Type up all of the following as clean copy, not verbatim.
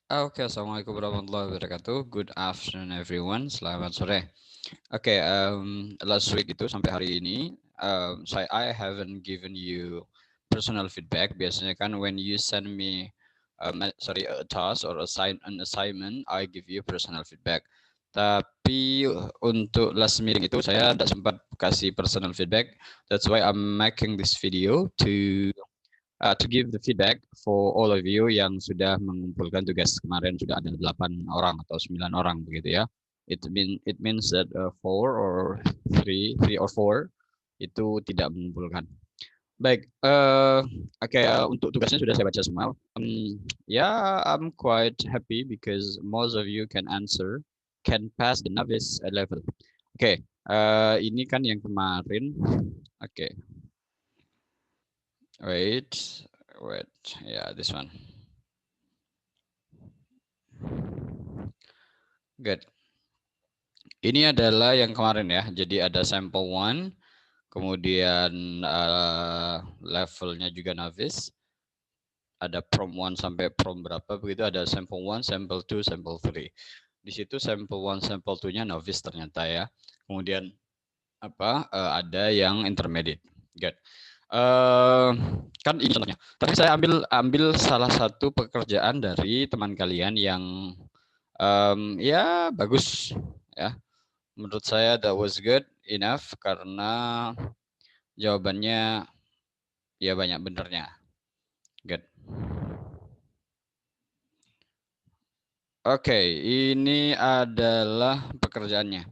Oke, assalamualaikum warahmatullahi wabarakatuh. Good afternoon everyone. Selamat sore. Last week itu sampai hari ini, I haven't given you personal feedback. Biasanya kan when you send me, a task or an assignment, I give you personal feedback. Tapi untuk last meeting itu saya tidak sempat kasih personal feedback. That's why I'm making this video to give the feedback for all of you yang sudah mengumpulkan tugas kemarin. Sudah ada 8 orang atau 9 orang begitu ya. It means that four or three or four itu tidak mengumpulkan. Baik, untuk tugasnya sudah saya baca semua. Yeah, I'm quite happy because most of you can pass the novice level. Oke, ini kan yang kemarin. Oke, wait, yeah, this one. Good. Ini adalah yang kemarin ya. Jadi ada sampel 1, kemudian levelnya juga novice. Ada prom 1 sampai prom berapa begitu, ada sampel 1, sampel 2, sampel 3. Di situ sampel 1, sampel 2-nya novice ternyata ya. Kemudian ada yang intermediate. Good. Kan ini contohnya. Tapi saya ambil salah satu pekerjaan dari teman kalian yang ya bagus ya. Menurut saya that was good enough karena jawabannya ya banyak benernya. Good. Oke, ini adalah pekerjaannya.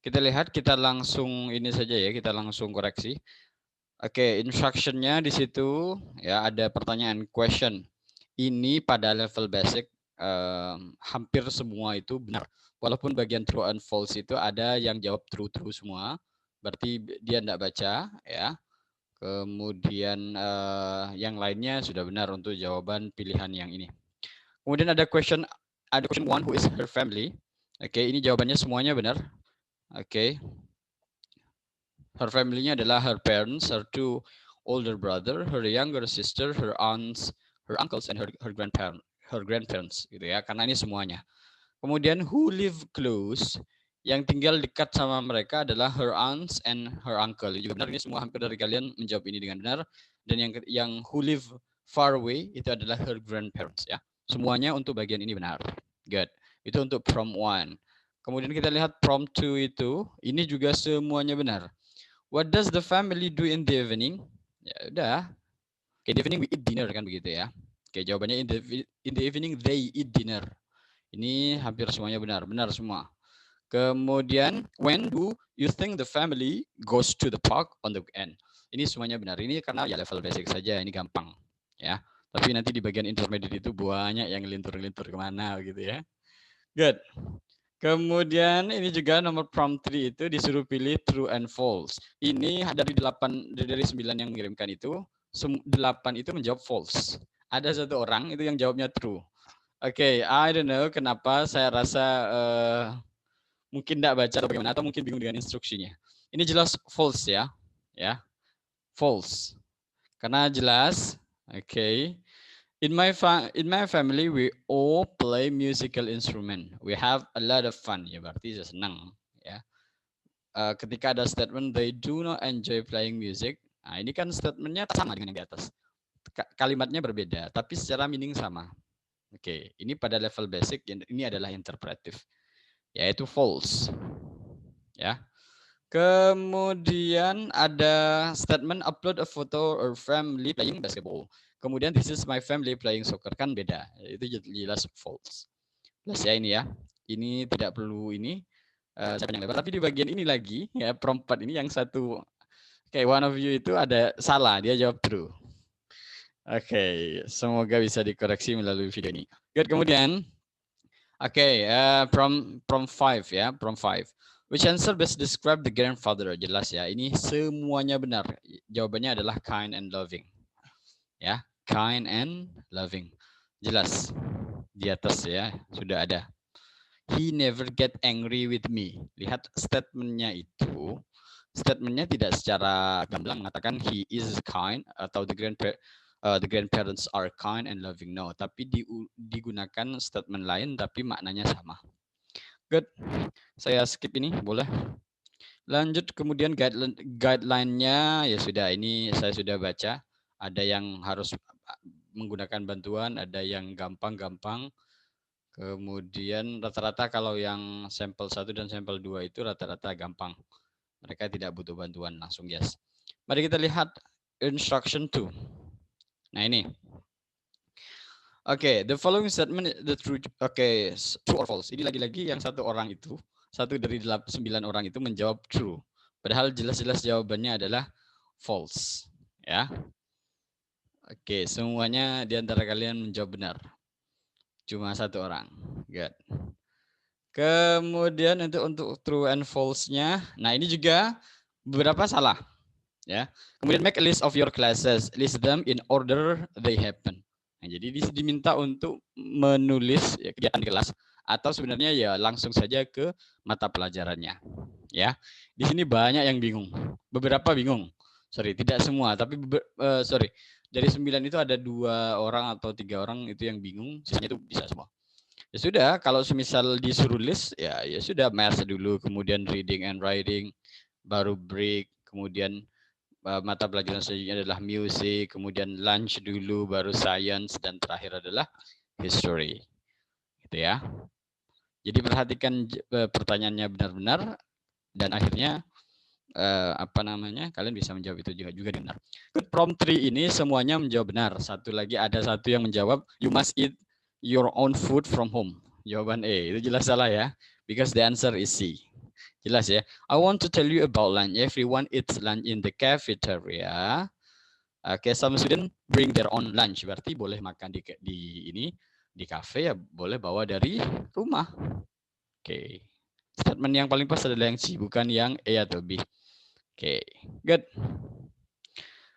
Kita langsung ini saja ya, kita langsung koreksi. Oke, instructionnya di situ ya ada pertanyaan question. Ini pada level basic hampir semua itu benar. Walaupun bagian true and false itu ada yang jawab true semua, berarti dia tidak baca ya. Kemudian yang lainnya sudah benar untuk jawaban pilihan yang ini. Kemudian ada question 1, who is her family. Oke, ini jawabannya semuanya benar. Oke. Her family-nya adalah her parents, her 2 older brother, her younger sister, her aunts, her uncles, and her grandparents gitu ya. Karena ini semuanya. Kemudian who live close, yang tinggal dekat sama mereka adalah her aunts and her uncle. Ini juga benar, ini semua hampir dari kalian menjawab ini dengan benar. Dan yang who live far away itu adalah her grandparents ya. Semuanya untuk bagian ini benar. Good. Itu untuk prom 1. Kemudian kita lihat prom 2 itu, ini juga semuanya benar. What does the family do in the evening? Ya udah. Okay, the evening we eat dinner kan begitu ya. Oke, jawabannya in the evening they eat dinner. Ini hampir semuanya benar, benar semua. Kemudian, when do you think the family goes to the park on the weekend? Ini semuanya benar. Ini karena ya level basic saja, ini gampang ya. Tapi nanti di bagian intermediate itu banyak yang lintur-lintur kemana gitu ya. Good. Kemudian ini juga nomor prompt 3 itu disuruh pilih true and false. Ini dari 9 yang mengirimkan itu, 8 itu menjawab false. Ada 1 orang itu yang jawabnya true. Oke, I don't know kenapa saya rasa mungkin tidak baca atau bagaimana, atau mungkin bingung dengan instruksinya. Ini jelas false ya. Ya. False. Karena jelas, oke. In my family, we all play musical instrument. We have a lot of fun. Ya berarti senang. Ya. Ketika ada statement they do not enjoy playing music. Nah ini kan statementnya sama dengan yang di atas. Kalimatnya berbeda, tapi secara meaning sama. Oke, ini pada level basic. Ini adalah interpretive, yaitu false. Ya. Kemudian ada statement upload a photo or family playing basketball. Kemudian this is my family playing soccer, kan beda. Itu jelas false. Jelas ya ini ya. Ini tidak perlu ini saya panjang lebar. Tapi di bagian ini lagi ya prompt ini yang satu kayak one of you itu ada salah, dia jawab true. Oke, semoga bisa dikoreksi melalui video ini. Good, kemudian from 5 ya, from 5. Which answer best describe the grandfather? Jelas ya, ini semuanya benar. Jawabannya adalah kind and loving. Ya, kind and loving. Jelas. Di atas ya, sudah ada. He never get angry with me. Lihat statementnya itu. Statementnya tidak secara gamblang mengatakan he is kind atau the the grandparents are kind and loving. No, tapi digunakan statement lain tapi maknanya sama. Good. Saya skip ini, boleh. Lanjut kemudian guideline-nya ya sudah, ini saya sudah baca. Ada yang harus menggunakan bantuan, ada yang gampang-gampang. Kemudian rata-rata kalau yang sampel 1 dan sampel 2 itu rata-rata gampang. Mereka tidak butuh bantuan, langsung yes. Mari kita lihat instruction 2. Nah ini. Oke, the following statement the true. Oke, true or false. Ini lagi-lagi yang satu orang itu, satu dari 9 orang itu menjawab true. Padahal jelas-jelas jawabannya adalah false. Ya. Oke, semuanya di antara kalian menjawab benar. Cuma satu orang. Good. Kemudian untuk true and false-nya, nah ini juga beberapa salah. Ya. Kemudian make a list of your classes, list them in order they happen. Nah, jadi diminta untuk menulis ya, kegiatan di kelas atau sebenarnya ya langsung saja ke mata pelajarannya. Ya, di sini banyak yang bingung. Beberapa bingung. Sorry, tidak semua, tapi sorry. Dari 9 itu ada 2 orang atau 3 orang itu yang bingung, sisanya itu bisa semua. Ya sudah, kalau semisal disuruh list ya sudah, math dulu, kemudian reading and writing, baru break, kemudian mata pelajaran selanjutnya adalah music, kemudian lunch dulu, baru science, dan terakhir adalah history. Gitu ya. Jadi perhatikan pertanyaannya benar-benar, dan akhirnya kalian bisa menjawab itu juga benar. Prompt 3 ini semuanya menjawab benar. Satu lagi, ada satu yang menjawab you must eat your own food from home. Jawaban E, itu jelas salah ya. Because the answer is C. Jelas ya. I want to tell you about lunch. Everyone eats lunch in the cafeteria. Okay, some students bring their own lunch. Berarti boleh makan di cafe ya, boleh bawa dari rumah. Oke. Statement yang paling pas adalah yang C, bukan yang E atau B. Oke, good.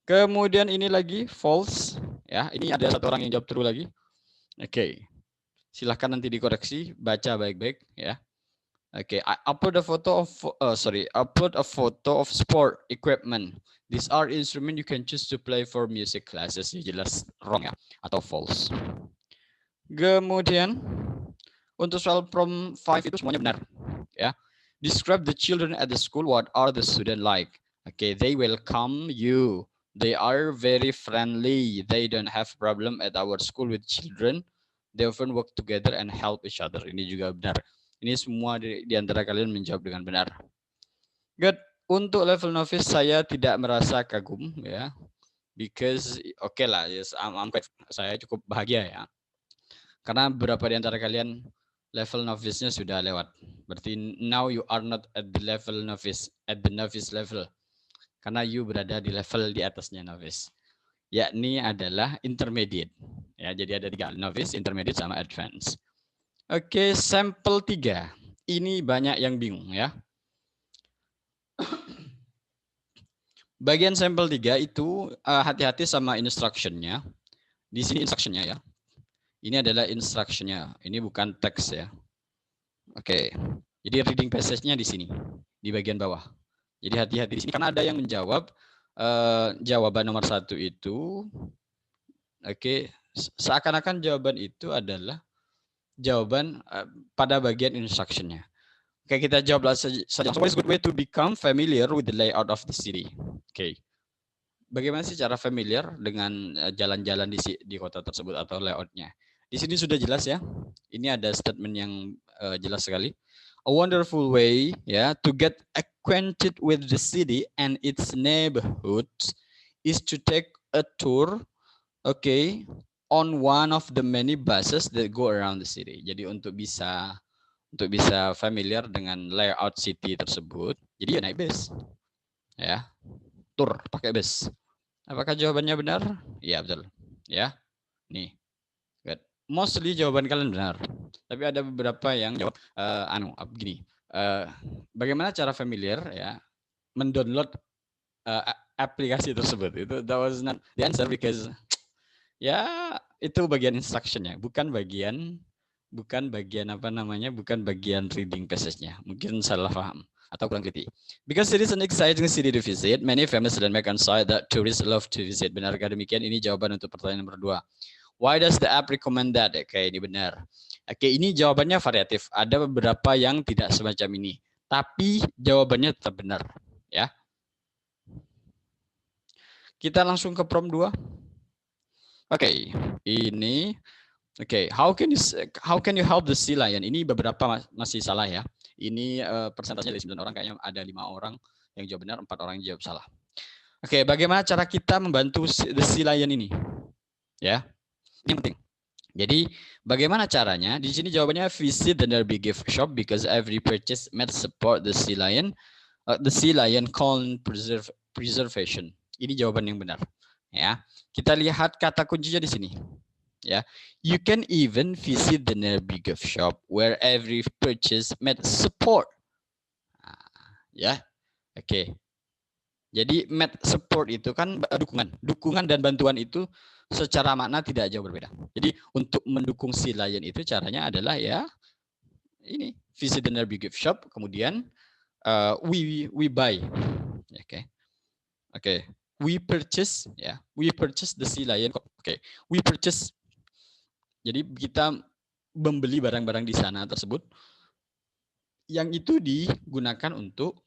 Kemudian ini lagi false. Ya, ini ada satu orang yang jawab true lagi. Oke. Silahkan nanti dikoreksi, baca baik-baik ya. Okay, I upload a photo of sport equipment. These are instruments you can choose to play for music classes. Jelas wrong ya, atau false. Kemudian untuk soal from 5 itu semuanya benar ya. Describe the children at the school. What are the students like? Okay, they welcome you. They are very friendly. They don't have problem at our school with children. They often work together and help each other. Ini juga benar. Ini semua di antara kalian menjawab dengan benar. Good. Untuk level novice saya tidak merasa kagum ya. Because okay lah, yes, saya cukup bahagia ya. Karena beberapa di antara kalian level novice-nya sudah lewat. Berarti now you are not at the level novice, at the novice level. Karena you berada di level di atasnya novice. Yakni adalah intermediate. Ya, jadi ada 3, novice, intermediate, sama advance. Oke, sampel 3. Ini banyak yang bingung ya. Bagian sampel 3 itu hati-hati sama instruction-nya. Di sini instruction-nya ya. Ini adalah instruction-nya. Ini bukan teks ya. Oke. Jadi reading passage-nya di sini, di bagian bawah. Jadi hati-hati di sini karena ada yang menjawab jawaban nomor 1 itu. Oke, seakan-akan jawaban itu adalah jawaban pada bagian instruction-nya. Oke, kita jawab saja. What is a good way to become familiar with the layout of the city? Oke. Bagaimana sih cara familiar dengan jalan-jalan di kota tersebut atau layout-nya? Di sini sudah jelas ya. Ini ada statement yang jelas sekali. A wonderful way ya to get acquainted with the city and its neighborhoods is to take a tour, okay, on one of the many buses that go around the city. Jadi untuk bisa familiar dengan layout city tersebut, jadi ya naik bus. Ya. Tour pakai bus. Apakah jawabannya benar? Iya, betul. Ya. Nih. Good. Mostly jawaban kalian benar. Tapi ada beberapa yang jawab begini. Bagaimana cara familiar ya mendownload aplikasi tersebut? Itu that was not the answer because ya itu bagian instruction-nya, bukan bagian bukan bagian reading passage-nya. Mungkin salah paham. atau kurang teliti. Because it is an exciting city to visit, many famous landmarks on site that tourists love to visit. Benarkah demikian? Ini jawaban untuk pertanyaan nomor 2. Why does the app recommend that? Oke, ini benar. Oke, ini jawabannya variatif. Ada beberapa yang tidak semacam ini, tapi jawabannya tetap benar, ya. Kita langsung ke prompt 2. Oke, ini how can you help the sea lion? Ini beberapa masih salah ya. Ini persentasenya dari 9 orang, kayaknya ada 5 orang yang jawab benar, 4 orang yang jawab salah. Oke, bagaimana cara kita membantu the sea lion ini? Ya, ini penting. Jadi bagaimana caranya? Di sini jawabannya visit the nearby gift shop because every purchase must support the sea lion. The sea lion con preservation. Ini jawaban yang benar. Ya, kita lihat kata kuncinya di sini. Ya, you can even visit the nearby gift shop where every purchase must support. Ya, oke. Jadi must support itu kan dukungan dan bantuan itu secara makna tidak jauh berbeda. Jadi untuk mendukung si lion itu caranya adalah ya ini visit the nearby gift shop, kemudian we buy, oke. We purchase the sea lion. Oke, we purchase. Jadi kita membeli barang-barang di sana tersebut yang itu digunakan untuk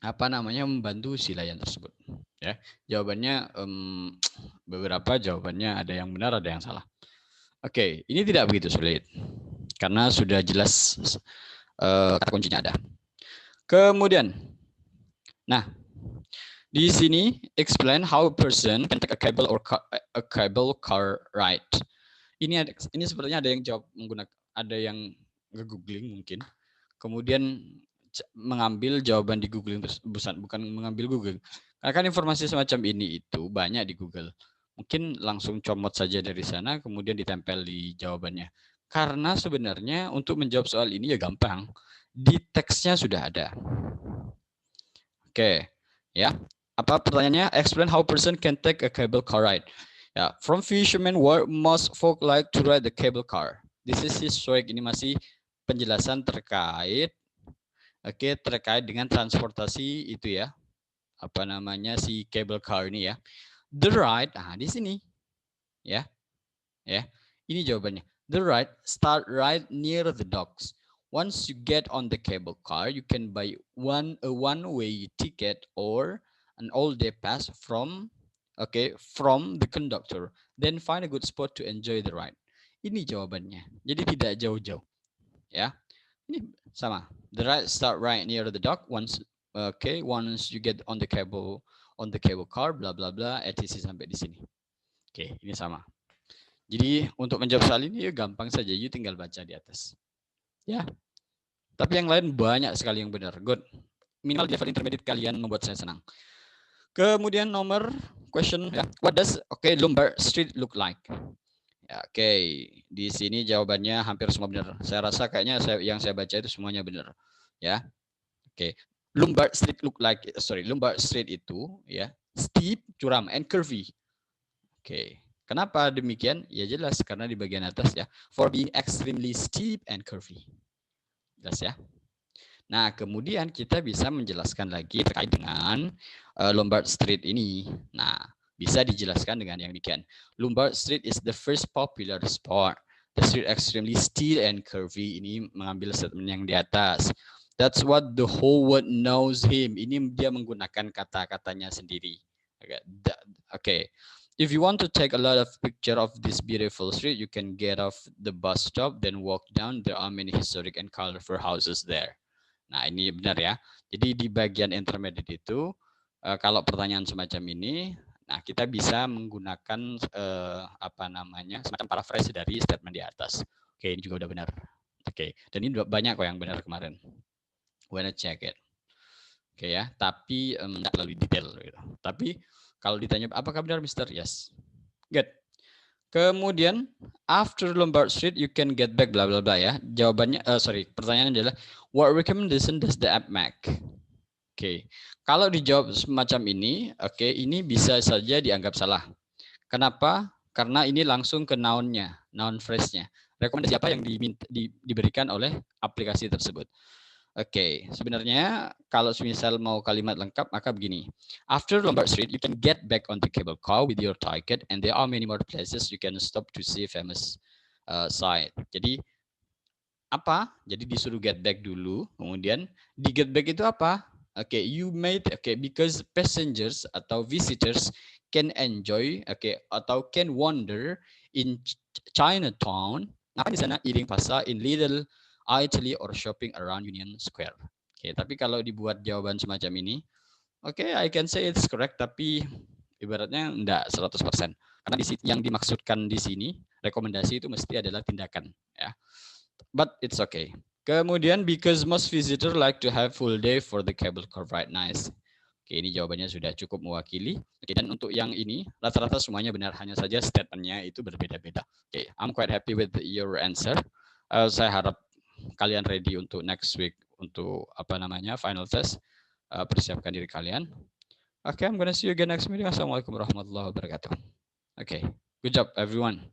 membantu si lion tersebut. Ya, jawabannya beberapa jawabannya ada yang benar, ada yang salah. Oke, ini tidak begitu sulit karena sudah jelas kata kuncinya ada. Kemudian, nah di sini explain how a person can take a cable car ride. Ini sepertinya ada yang jawab menggunakan, ada yang nge-googling mungkin, kemudian mengambil jawaban di googling bukan mengambil Google. Karena kan informasi semacam ini itu banyak di Google. Mungkin langsung comot saja dari sana kemudian ditempel di jawabannya. Karena sebenarnya untuk menjawab soal ini ya gampang. Di teksnya sudah ada. Oke, ya. Apa pertanyaannya? Explain how person can take a cable car ride. Ya, from fishermen, where most folk like to ride the cable car. This is historic. Ini masih penjelasan terkait, terkait dengan transportasi itu ya. Si cable car ini ya. The ride, di sini, ya. Ini jawabannya. The ride start right near the docks. Once you get on the cable car, you can buy a one-way ticket or an all-day pass from the conductor. Then find a good spot to enjoy the ride. Ini jawabannya. Jadi tidak jauh-jauh. Ya. Ini sama. The ride start right near the dock. Once you get on the cable car, bla bla bla, etc sampai di sini. Oke, ini sama. Jadi untuk menjawab soal ini ya gampang saja, you tinggal baca di atas. Ya. Tapi yang lain banyak sekali yang benar. Good. Minimal level intermediate kalian membuat saya senang. Kemudian nomor question ya. What does Lombard Street look like? Ya, di sini jawabannya hampir semua benar. Saya rasa kayaknya yang saya baca itu semuanya benar. Ya. Lombard Street Lombard Street itu ya steep, curam, and curvy. Kenapa demikian? Ya jelas karena di bagian atas ya, for being extremely steep and curvy. Jelas ya. Nah, kemudian kita bisa menjelaskan lagi terkait dengan Lombard Street ini. Nah, bisa dijelaskan dengan yang demikian. Lombard Street is the first popular spot. The street extremely steep and curvy. Ini mengambil statement yang di atas. That's what the whole world knows him. Ini dia menggunakan kata-katanya sendiri. If you want to take a lot of picture of this beautiful street, you can get off the bus stop, then walk down. There are many historic and colorful houses there. Nah, ini benar ya. Jadi di bagian intermediate itu, kalau pertanyaan semacam ini, nah kita bisa menggunakan semacam paraphrase dari statement di atas. Ini juga udah benar. Dan ini banyak kok yang benar kemarin. Wanna check it. Ya, tapi nggak terlalu detail gitu. Tapi kalau ditanya apakah benar Mister? Yes. Good. Kemudian after Lombard Street you can get back bla bla bla ya. Jawabannya pertanyaannya adalah what recommendation does the app make? Kalau dijawab semacam ini, ini bisa saja dianggap salah. Kenapa? Karena ini langsung ke noun-nya, noun phrase-nya. Rekomendasi apa yang diberikan oleh aplikasi tersebut? Oke, sebenarnya kalau misal mau kalimat lengkap maka begini. After Lombard Street, you can get back on the cable car with your ticket, and there are many more places you can stop to see famous site. Jadi apa? Jadi disuruh get back dulu, kemudian di get back itu apa? Oke, you made because passengers atau visitors can enjoy atau can wander in Chinatown. Apa di sana? Eating pasta in Lidl, Italy, or shopping around Union Square. Oke, tapi kalau dibuat jawaban semacam ini, I can say it's correct, tapi ibaratnya enggak 100%. Karena yang dimaksudkan di sini, rekomendasi itu mesti adalah tindakan, ya. But it's okay. Kemudian because most visitor like to have full day for the cable car ride. Nice. Oke, ini jawabannya sudah cukup mewakili. Oke, dan untuk yang ini rata-rata semuanya benar, hanya saja statementnya itu berbeda-beda. Oke, I'm quite happy with your answer. Saya harap kalian ready untuk next week untuk final test. Persiapkan diri kalian. Oke, I'm gonna see you again next meeting. Assalamualaikum warahmatullahi wabarakatuh. Okay, good job everyone.